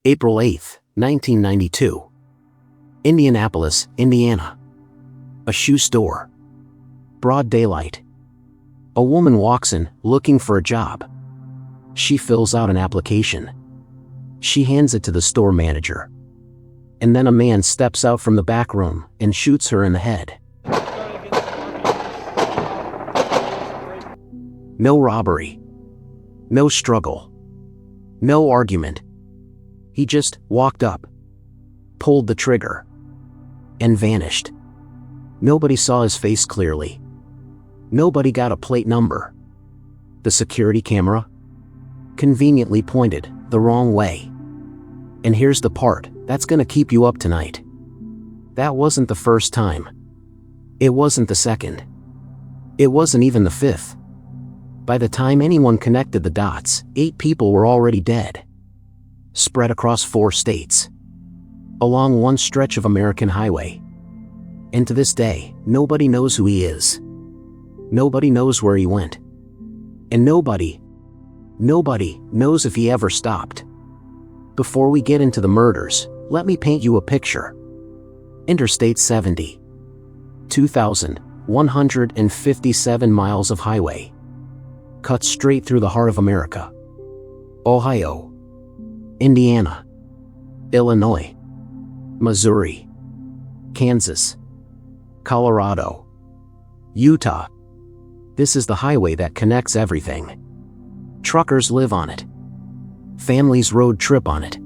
April 8, 1992. Indianapolis, Indiana. A shoe store. Broad daylight. A woman walks in, looking for a job. She fills out an application. She hands it to the store manager. And then a man steps out from the back room and shoots her in the head. No robbery. No struggle. No argument. He just walked up, pulled the trigger, and vanished. Nobody saw his face clearly. Nobody got a plate number. The security camera conveniently pointed the wrong way. And here's the part that's gonna keep you up tonight. That wasn't the first time. It wasn't the second. It wasn't even the fifth. By the time anyone connected the dots, 8 people were already dead, spread across 4 states, along one stretch of American highway. And to this day, nobody knows who he is. Nobody knows where he went. And nobody knows if he ever stopped. Before we get into the murders, let me paint you a picture. Interstate 70. 2,157 miles of highway. Cuts straight through the heart of America. Ohio, Indiana, Illinois, Missouri, Kansas, Colorado, Utah. This is the highway that connects everything. Truckers live on it. Families road trip on it.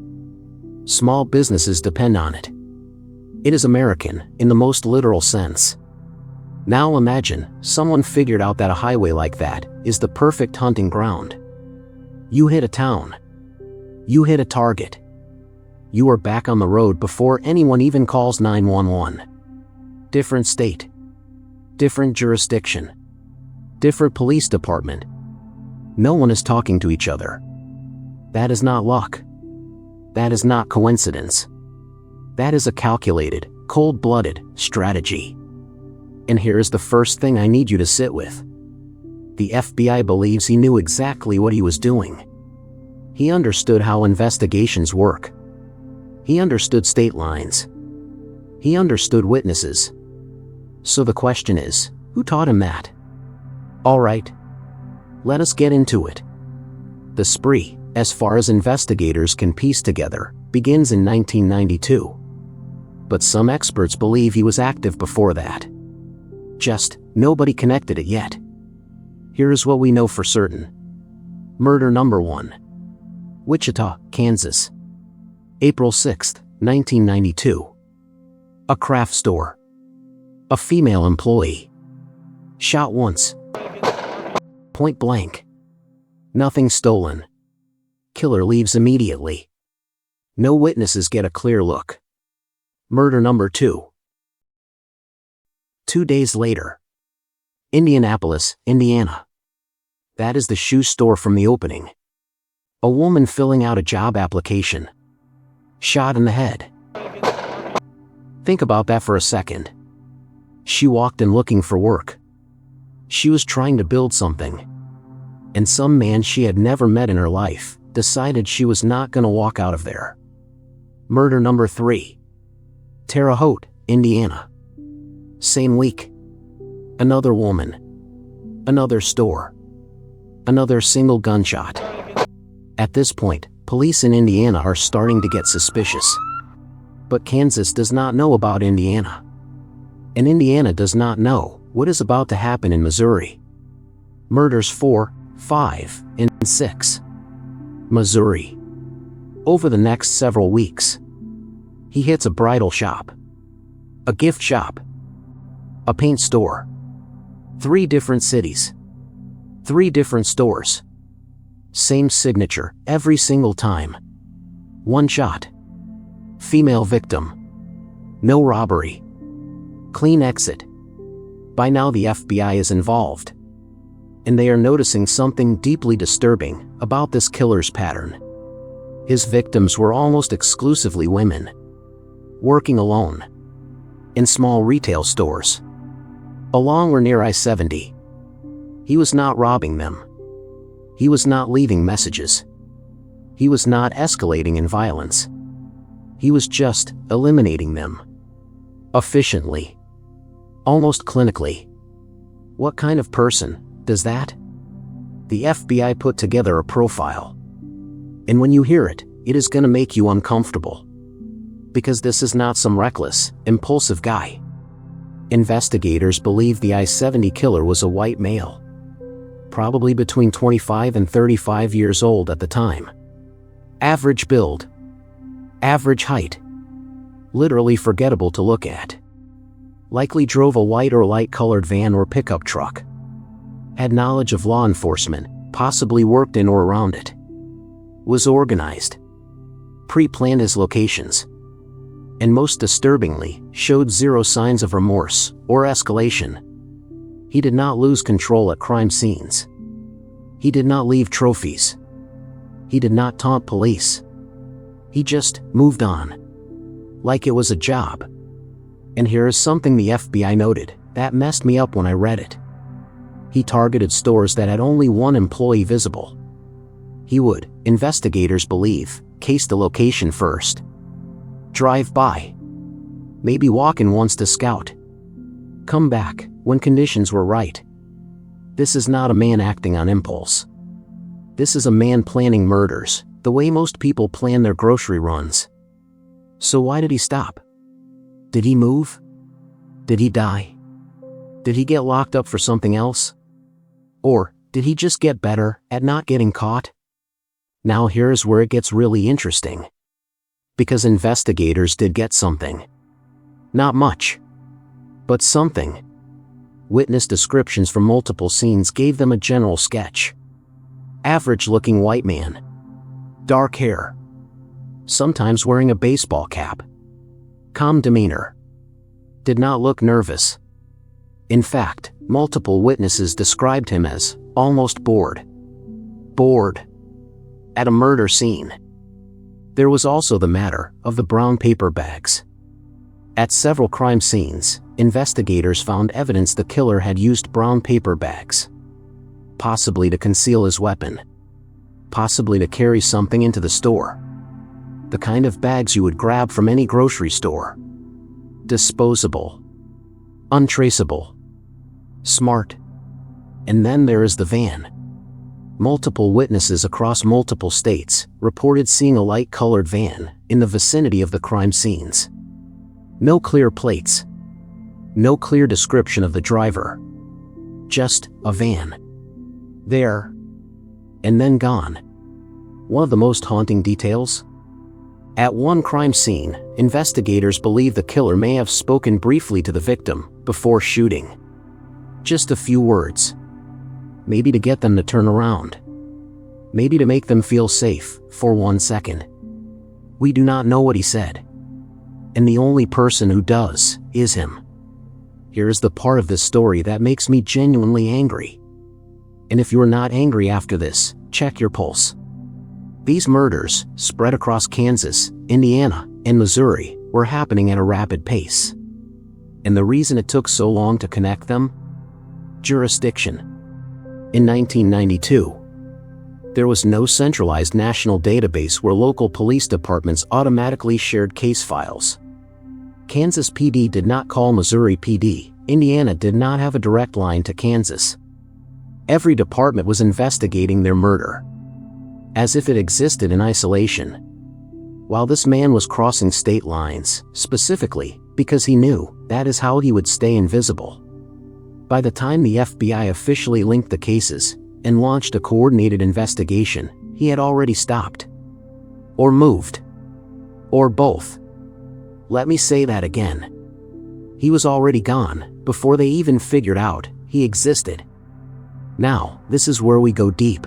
Small businesses depend on it. It is American in the most literal sense. Now imagine someone figured out that a highway like that is the perfect hunting ground. You hit a town. You hit a target. You are back on the road before anyone even calls 911. Different state. Different jurisdiction. Different police department. No one is talking to each other. That is not luck. That is not coincidence. That is a calculated, cold-blooded strategy. And here is the first thing I need you to sit with. The FBI believes he knew exactly what he was doing. He understood how investigations work. He understood state lines. He understood witnesses. So the question is, who taught him that? All right. Let us get into it. The spree, as far as investigators can piece together, begins in 1992. But some experts believe he was active before that. Just, nobody connected it yet. Here is what we know for certain. Murder number 1. Wichita, Kansas. April 6, 1992. A craft store. A female employee. Shot once. Point blank. Nothing stolen. Killer leaves immediately. No witnesses get a clear look. Murder number 2. 2 days later. Indianapolis, Indiana. That is the shoe store from the opening. A woman filling out a job application. Shot in the head. Think about that for a second. She walked in looking for work. She was trying to build something. And some man she had never met in her life decided she was not going to walk out of there. Murder number 3. Terre Haute, Indiana. Same week. Another woman. Another store. Another single gunshot. At this point, police in Indiana are starting to get suspicious. But Kansas does not know about Indiana. And Indiana does not know what is about to happen in Missouri. Murders 4, 5, and 6. Missouri. Over the next several weeks, he hits a bridal shop, a gift shop, a paint store. 3 different cities. 3 different stores. Same signature every single time. 1 shot. Female victim. No robbery. Clean exit. By now the FBI is involved. And they are noticing something deeply disturbing about this killer's pattern. His victims were almost exclusively women. Working alone. In small retail stores. Along or near I-70. He was not robbing them. He was not leaving messages. He was not escalating in violence. He was just eliminating them. Efficiently. Almost clinically. What kind of person does that? The FBI put together a profile. And when you hear it, it is gonna make you uncomfortable. Because this is not some reckless, impulsive guy. Investigators believe the I-70 killer was a white male. Probably between 25 and 35 years old at the time. Average build. Average height. Literally forgettable to look at. Likely drove a white or light-colored van or pickup truck. Had knowledge of law enforcement, possibly worked in or around it. Was organized. Pre-planned his locations. And most disturbingly, showed zero signs of remorse or escalation. He did not lose control at crime scenes. He did not leave trophies. He did not taunt police. He just moved on. Like it was a job. And here is something the FBI noted that messed me up when I read it. He targeted stores that had only one employee visible. He would, investigators believe, case the location first. Drive by. Maybe walk in once to scout. Come back when conditions were right. This is not a man acting on impulse. This is a man planning murders, the way most people plan their grocery runs. So why did he stop? Did he move? Did he die? Did he get locked up for something else? Or did he just get better at not getting caught? Now here's where it gets really interesting. Because investigators did get something. Not much. But something. Witness descriptions from multiple scenes gave them a general sketch. Average-looking white man. Dark hair. Sometimes wearing a baseball cap. Calm demeanor. Did not look nervous. In fact, multiple witnesses described him as almost bored. Bored. At a murder scene. There was also the matter of the brown paper bags. At several crime scenes, investigators found evidence the killer had used brown paper bags. Possibly to conceal his weapon. Possibly to carry something into the store. The kind of bags you would grab from any grocery store. Disposable. Untraceable. Smart. And then there is the van. Multiple witnesses across multiple states reported seeing a light-colored van in the vicinity of the crime scenes. No clear plates. No clear description of the driver. Just a van. There. And then gone. One of the most haunting details? At one crime scene, investigators believe the killer may have spoken briefly to the victim before shooting. Just a few words. Maybe to get them to turn around. Maybe to make them feel safe for 1 second. We do not know what he said. And the only person who does is him. Here is the part of this story that makes me genuinely angry. And if you're not angry after this, check your pulse. These murders, spread across Kansas, Indiana, and Missouri, were happening at a rapid pace. And the reason it took so long to connect them? Jurisdiction. In 1992, there was no centralized national database where local police departments automatically shared case files. Kansas PD did not call Missouri PD, Indiana did not have a direct line to Kansas. Every department was investigating their murder. As if it existed in isolation. While this man was crossing state lines, specifically, because he knew that is how he would stay invisible. By the time the FBI officially linked the cases and launched a coordinated investigation, he had already stopped. Or moved. Or both. Let me say that again. He was already gone before they even figured out he existed. Now, this is where we go deep.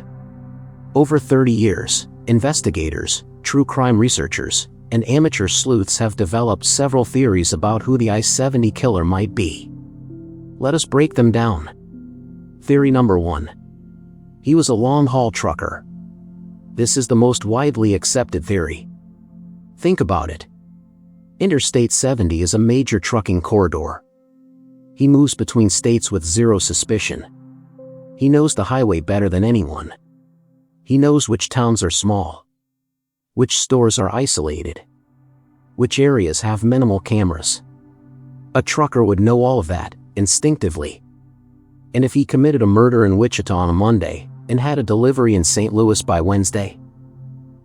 Over 30 years, investigators, true crime researchers, and amateur sleuths have developed several theories about who the I-70 killer might be. Let us break them down. Theory number 1. He was a long-haul trucker. This is the most widely accepted theory. Think about it. Interstate 70 is a major trucking corridor. He moves between states with zero suspicion. He knows the highway better than anyone. He knows which towns are small. Which stores are isolated? Which areas have minimal cameras? A trucker would know all of that, instinctively. And if he committed a murder in Wichita on a Monday, and had a delivery in St. Louis by Wednesday,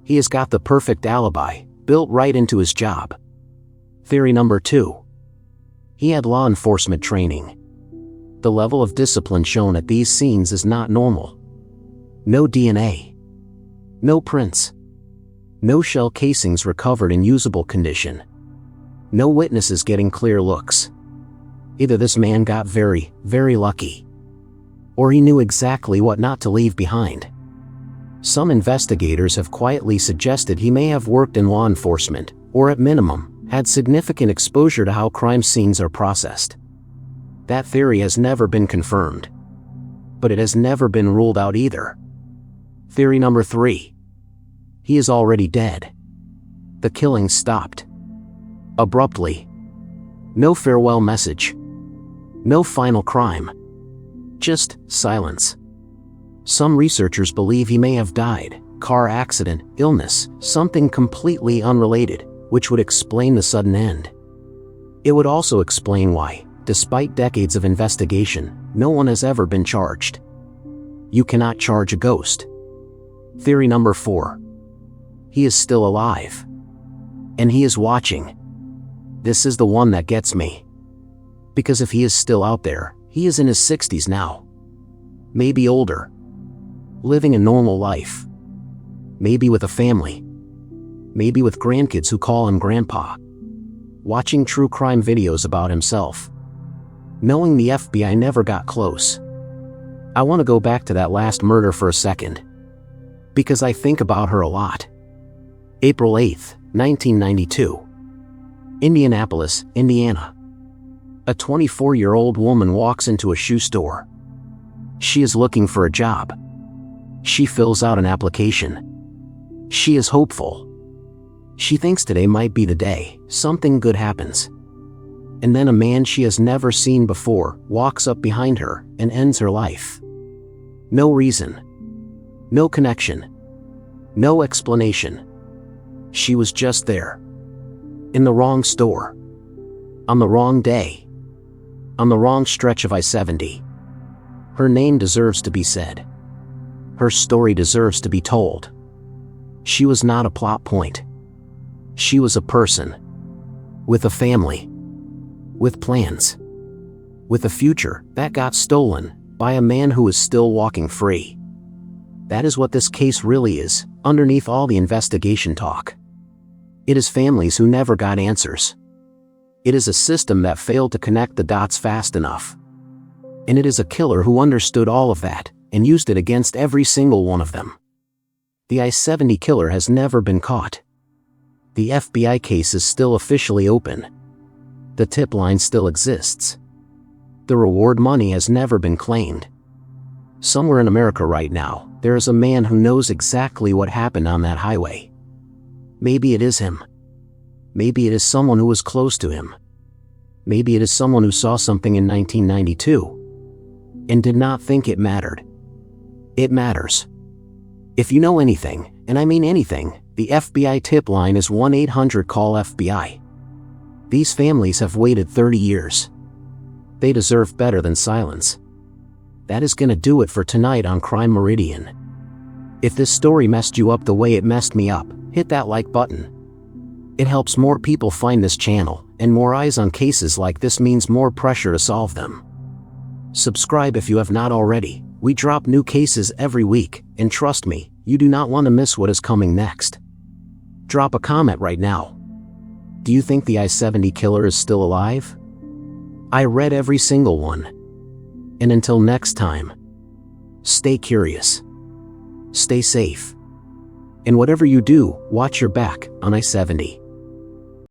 he has got the perfect alibi, built right into his job. Theory number 2. He had law enforcement training. The level of discipline shown at these scenes is not normal. No DNA. No prints. No shell casings recovered in usable condition. No witnesses getting clear looks. Either this man got very, very lucky, or he knew exactly what not to leave behind. Some investigators have quietly suggested he may have worked in law enforcement, or at minimum, had significant exposure to how crime scenes are processed. That theory has never been confirmed, but it has never been ruled out either. Theory number 3. He is already dead. The killing stopped abruptly. No farewell message. No final crime. Just silence. Some researchers believe he may have died, car accident, illness, something completely unrelated, which would explain the sudden end. It would also explain why, despite decades of investigation, no one has ever been charged. You cannot charge a ghost. Theory number 4. He is still alive. And he is watching. This is the one that gets me. Because if he is still out there, he is in his 60s now. Maybe older. Living a normal life. Maybe with a family. Maybe with grandkids who call him grandpa. Watching true crime videos about himself. Knowing the FBI never got close. I want to go back to that last murder for a second, because I think about her a lot. April 8, 1992. Indianapolis, Indiana. A 24-year-old woman walks into a shoe store. She is looking for a job. She fills out an application. She is hopeful. She thinks today might be the day something good happens. And then a man she has never seen before walks up behind her and ends her life. No reason. No connection. No explanation. She was just there. In the wrong store. On the wrong day. On the wrong stretch of I-70. Her name deserves to be said. Her story deserves to be told. She was not a plot point. She was a person. With a family. With plans. With a future that got stolen by a man who is still walking free. That is what this case really is, underneath all the investigation talk. It is families who never got answers. It is a system that failed to connect the dots fast enough. And it is a killer who understood all of that and used it against every single one of them. The I-70 killer has never been caught. The FBI case is still officially open. The tip line still exists. The reward money has never been claimed. Somewhere in America right now, there is a man who knows exactly what happened on that highway. Maybe it is him. Maybe it is someone who was close to him. Maybe it is someone who saw something in 1992 and did not think it mattered. It matters. If you know anything, and I mean anything, the FBI tip line is 1-800-CALL-FBI. These families have waited 30 years. They deserve better than silence. That is gonna do it for tonight on Crime Meridian. If this story messed you up the way it messed me up, hit that like button. It helps more people find this channel, and more eyes on cases like this means more pressure to solve them. Subscribe if you have not already. We drop new cases every week, and trust me, you do not want to miss what is coming next. Drop a comment right now. Do you think the I-70 killer is still alive? I read every single one. And until next time, stay curious. Stay safe. And whatever you do, watch your back on I-70.